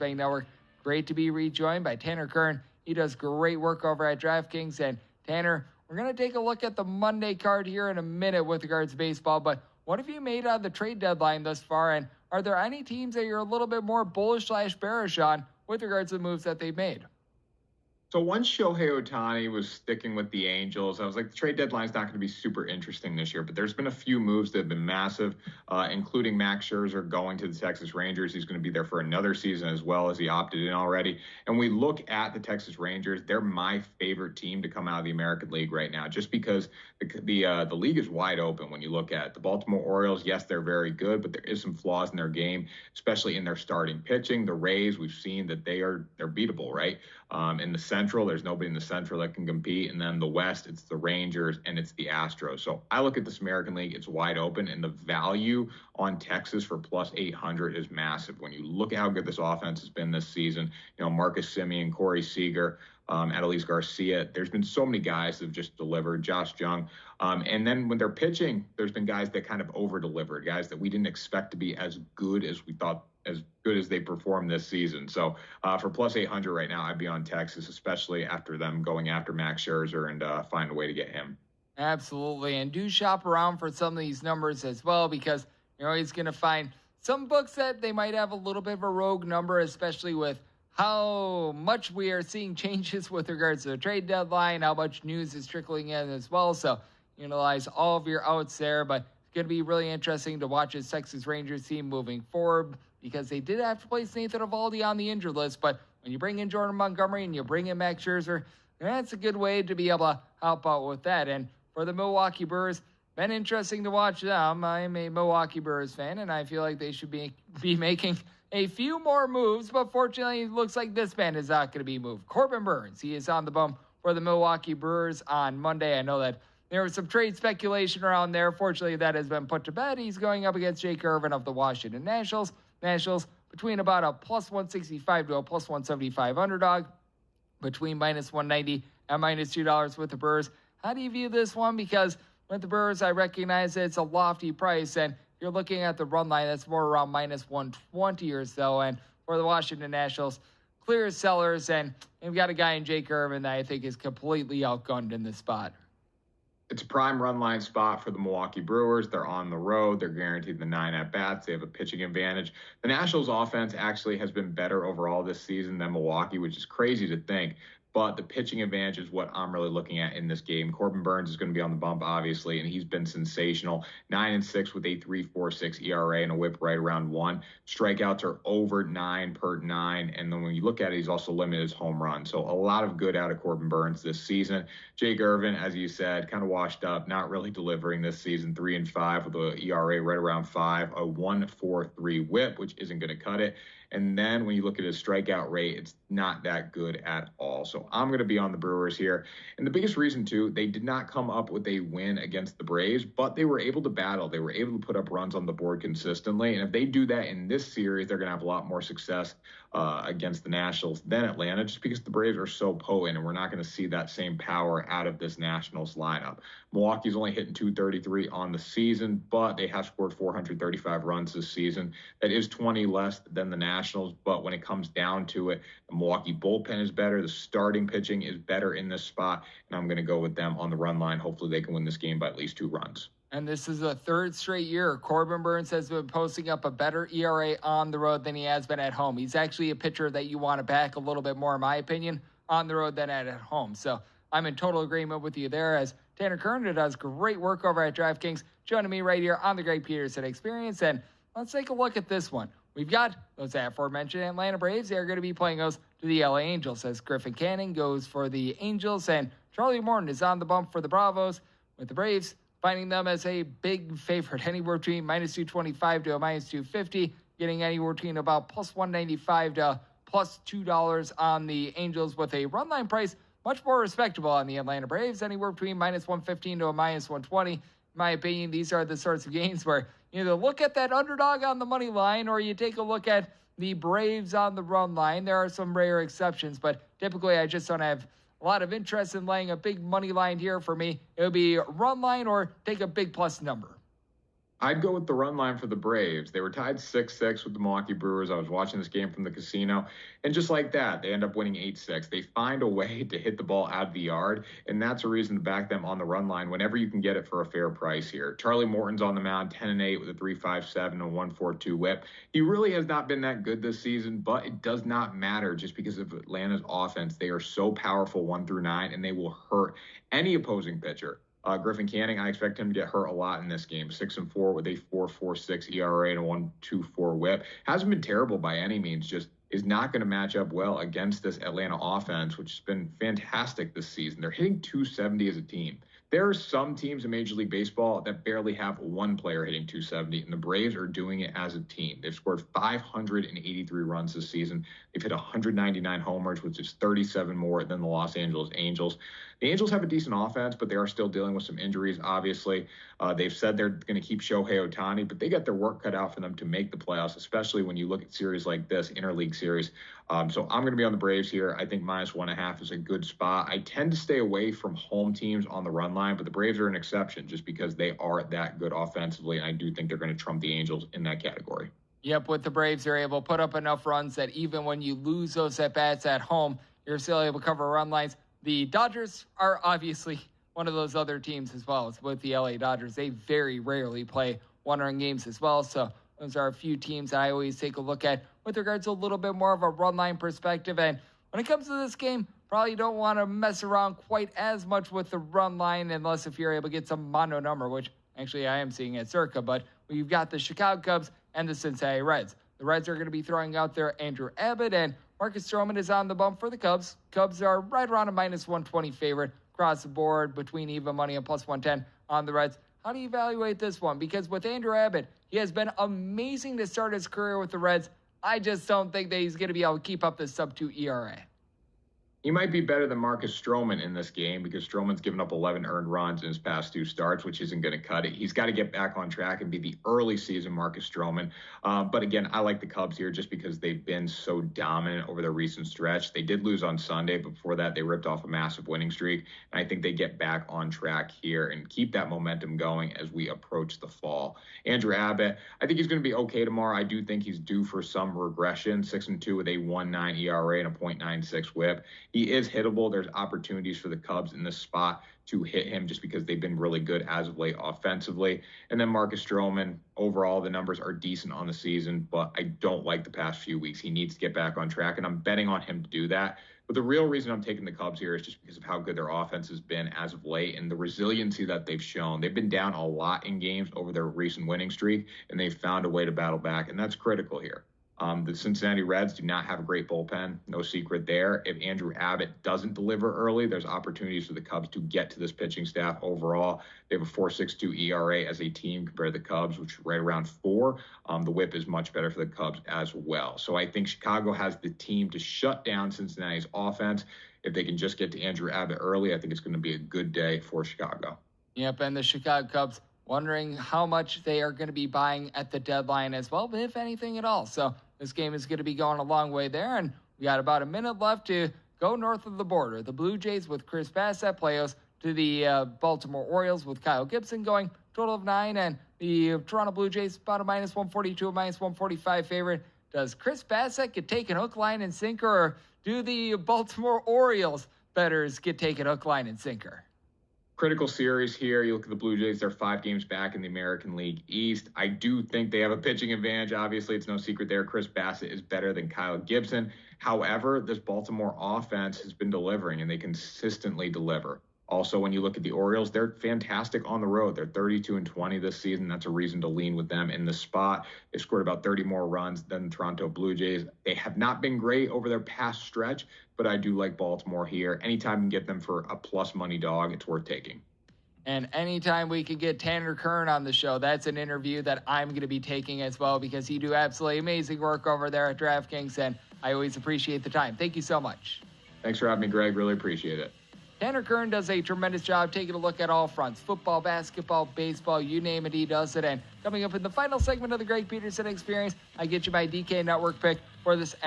Betting Network. Great to be rejoined by Tanner Kern. He does great work over at DraftKings. And Tanner, we're going to take a look at the Monday card here in a minute with regards to baseball. But what have you made on the trade deadline thus far? And are there any teams that you're a little bit more bullish/bearish on with regards to the moves that they've made? So once Shohei Ohtani was sticking with the Angels, I was like, the trade deadline's not going to be super interesting this year. But there's been a few moves that have been massive, including Max Scherzer going to the Texas Rangers. He's going to be there for another season as well, as he opted in already. And we look at the Texas Rangers. They're my favorite team to come out of the American League right now, just because the league is wide open when you look at it. The Baltimore Orioles. Yes, they're very good, but there is some flaws in their game, especially in their starting pitching. The Rays, we've seen that they're beatable, right? In the Central, there's nobody in the Central that can compete. And then the West, it's the Rangers and it's the Astros. So I look at this American League, it's wide open. And the value on Texas for plus 800 is massive. When you look at how good this offense has been this season, Marcus Semien, Corey Seager, Adolis Garcia, there's been so many guys that have just delivered, Josh Jung. And then when they're pitching, there's been guys that kind of over-delivered, guys that we didn't expect to be as good as we thought, as good as they performed this season. So for plus 800 right now, I'd be on Texas, especially after them going after Max Scherzer and find a way to get him. Absolutely. And do shop around for some of these numbers as well, because you're always going to find some books that they might have a little bit of a rogue number, especially with how much we are seeing changes with regards to the trade deadline, how much news is trickling in as well. So utilize all of your outs there, but it's going to be really interesting to watch this Texas Rangers team moving forward, because they did have to place Nathan Eovaldi on the injured list. But when you bring in Jordan Montgomery and you bring in Max Scherzer, that's a good way to be able to help out with that. And for the Milwaukee Brewers, been interesting to watch them. I'm a Milwaukee Brewers fan, and I feel like they should be making a few more moves. But fortunately, it looks like this man is not going to be moved. Corbin Burnes, he is on the bump for the Milwaukee Brewers on Monday. I know that there was some trade speculation around there. Fortunately, that has been put to bed. He's going up against Jake Irvin of the Washington Nationals. Nationals between about a plus 165 to a plus 175 underdog, between minus 190 and minus $2 with the Brewers. How do you view this one? Because with the Brewers, I recognize that it's a lofty price, and you're looking at the run line that's more around minus 120 or so. And for the Washington Nationals, clear as sellers, and they've got a guy in Jake Irvin that I think is completely outgunned in this spot. It's a prime run line spot for the Milwaukee Brewers. They're on the road. They're guaranteed the 9 at-bats. They have a pitching advantage. The Nationals' offense actually has been better overall this season than Milwaukee, which is crazy to think. But the pitching advantage is what I'm really looking at in this game. Corbin Burnes is going to be on the bump, obviously, and he's been sensational. 9-6 with a 3.46 ERA and a WHIP right around 1. Strikeouts are over 9 per 9. And then when you look at it, he's also limited his home run. So a lot of good out of Corbin Burnes this season. Jake Irvin, as you said, kind of washed up, not really delivering this season. 3-5 with an ERA right around 5, a 1.43 WHIP, which isn't going to cut it. And then when you look at his strikeout rate, it's not that good at all. So I'm going to be on the Brewers here. And the biggest reason, too, they did not come up with a win against the Braves, but they were able to battle. They were able to put up runs on the board consistently. And if they do that in this series, they're going to have a lot more success against the Nationals than Atlanta, just because the Braves are so potent, and we're not going to see that same power out of this Nationals lineup. Milwaukee's only hitting 233 on the season, but they have scored 435 runs this season. That is 20 less than the Nationals, but when it comes down to it, the Milwaukee bullpen is better. The starting pitching is better in this spot, and I'm going to go with them on the run line. Hopefully they can win this game by at least 2 runs. And this is the third straight year Corbin Burnes has been posting up a better ERA on the road than he has been at home. He's actually a pitcher that you want to back a little bit more, in my opinion, on the road than at home. So I'm in total agreement with you there, as Tanner Kern does great work over at DraftKings, joining me right here on the Greg Peterson Experience. And let's take a look at this one. We've got those aforementioned Atlanta Braves. They're going to be playing those to the LA Angels, as Griffin Canning goes for the Angels, and Charlie Morton is on the bump for the Bravos, with the Braves finding them as a big favorite, anywhere between minus 225 to a minus 250, getting anywhere between about plus 195 to plus $2 on the Angels, with a run line price much more respectable on the Atlanta Braves, anywhere between minus 115 to a minus 120. In my opinion, these are the sorts of games where you either look at that underdog on the money line, or you take a look at the Braves on the run line. There are some rare exceptions, but typically I just don't have a lot of interest in laying a big money line here. For me, it would be run line or take a big plus number. I'd go with the run line for the Braves. They were tied 6-6 with the Milwaukee Brewers. I was watching this game from the casino, and just like that, they end up winning 8-6. They find a way to hit the ball out of the yard, and that's a reason to back them on the run line whenever you can get it for a fair price here. Charlie Morton's on the mound, 10-8 with a 3.57 and 1.42 whip. He really has not been that good this season, but it does not matter just because of Atlanta's offense. They are so powerful 1-9, and they will hurt any opposing pitcher. Griffin Canning, I expect him to get hurt a lot in this game. 6-4 with a 4.46 ERA and a 1.24 whip. Hasn't been terrible by any means, just is not going to match up well against this Atlanta offense, which has been fantastic this season. They're hitting 270 as a team. There are some teams in Major League Baseball that barely have one player hitting 270, and the Braves are doing it as a team. They've scored 583 runs this season. They've hit 199 homers, which is 37 more than the Los Angeles Angels. The Angels have a decent offense, but they are still dealing with some injuries, obviously. They've said they're going to keep Shohei Ohtani, but they got their work cut out for them to make the playoffs, especially when you look at series like this, interleague series. So I'm going to be on the Braves here. I think -1.5 is a good spot. I tend to stay away from home teams on the run line, but the Braves are an exception just because they are that good offensively, and I do think they're going to trump the Angels in that category. Yep, with the Braves, they're able to put up enough runs that even when you lose those at-bats at home, you're still able to cover run lines. The Dodgers are obviously one of those other teams as well. It's with the LA Dodgers. They very rarely play one-run games as well, so those are a few teams that I always take a look at with regards to a little bit more of a run line perspective. And when it comes to this game, probably don't want to mess around quite as much with the run line unless if you're able to get some mono number, which actually I am seeing at Circa. But we've got the Chicago Cubs and the Cincinnati Reds. The Reds are going to be throwing out there Andrew Abbott, and Marcus Stroman is on the bump for the Cubs. Cubs are right around a -120 favorite across the board between even money and +110 on the Reds. How do you evaluate this one? Because with Andrew Abbott, he has been amazing to start his career with the Reds. I just don't think that he's going to be able to keep up this sub-2 ERA. He might be better than Marcus Stroman in this game because Stroman's given up 11 earned runs in his past 2 starts, which isn't going to cut it. He's got to get back on track and be the early season Marcus Stroman. But again, I like the Cubs here just because they've been so dominant over their recent stretch. They did lose on Sunday, but before that, they ripped off a massive winning streak. And I think they get back on track here and keep that momentum going as we approach the fall. Andrew Abbott, I think he's going to be okay tomorrow. I do think he's due for some regression. 6-2 with a 1.9 ERA and a 0.96 whip. He is hittable. There's opportunities for the Cubs in this spot to hit him just because they've been really good as of late offensively. And then Marcus Stroman, overall, the numbers are decent on the season, but I don't like the past few weeks. He needs to get back on track, and I'm betting on him to do that. But the real reason I'm taking the Cubs here is just because of how good their offense has been as of late and the resiliency that they've shown. They've been down a lot in games over their recent winning streak, and they've found a way to battle back, and that's critical here. The Cincinnati Reds do not have a great bullpen. No secret there. If Andrew Abbott doesn't deliver early, there's opportunities for the Cubs to get to this pitching staff overall. They have a 4.62 ERA as a team compared to the Cubs, which is right around 4. The whip is much better for the Cubs as well. So I think Chicago has the team to shut down Cincinnati's offense. If they can just get to Andrew Abbott early, I think it's going to be a good day for Chicago. Yep, and the Chicago Cubs wondering how much they are going to be buying at the deadline as well, if anything at all. So this game is going to be going a long way there, and we got about a minute left to go north of the border. The Blue Jays with Chris Bassett play us to the Baltimore Orioles with Kyle Gibson going total of 9, and the Toronto Blue Jays about a -142, a -145 favorite. Does Chris Bassett get taken hook, line, and sinker, or do the Baltimore Orioles bettors get taken hook, line, and sinker? Critical series here. You look at the Blue Jays, they're 5 games back in the American League East. I do think they have a pitching advantage. Obviously, it's no secret there. Chris Bassett is better than Kyle Gibson. However, this Baltimore offense has been delivering, and they consistently deliver. Also, when you look at the Orioles, they're fantastic on the road. They're 32-20 this season. That's a reason to lean with them in the spot. They scored about 30 more runs than the Toronto Blue Jays. They have not been great over their past stretch, but I do like Baltimore here. Anytime you can get them for a plus money dog, it's worth taking. And anytime we can get Tanner Kern on the show, that's an interview that I'm going to be taking as well because he do absolutely amazing work over there at DraftKings, and I always appreciate the time. Thank you so much. Thanks for having me, Greg. Really appreciate it. Tanner Kern does a tremendous job taking a look at all fronts. Football, basketball, baseball, you name it, he does it. And coming up in the final segment of the Greg Peterson Experience, I get you my DK Network pick for this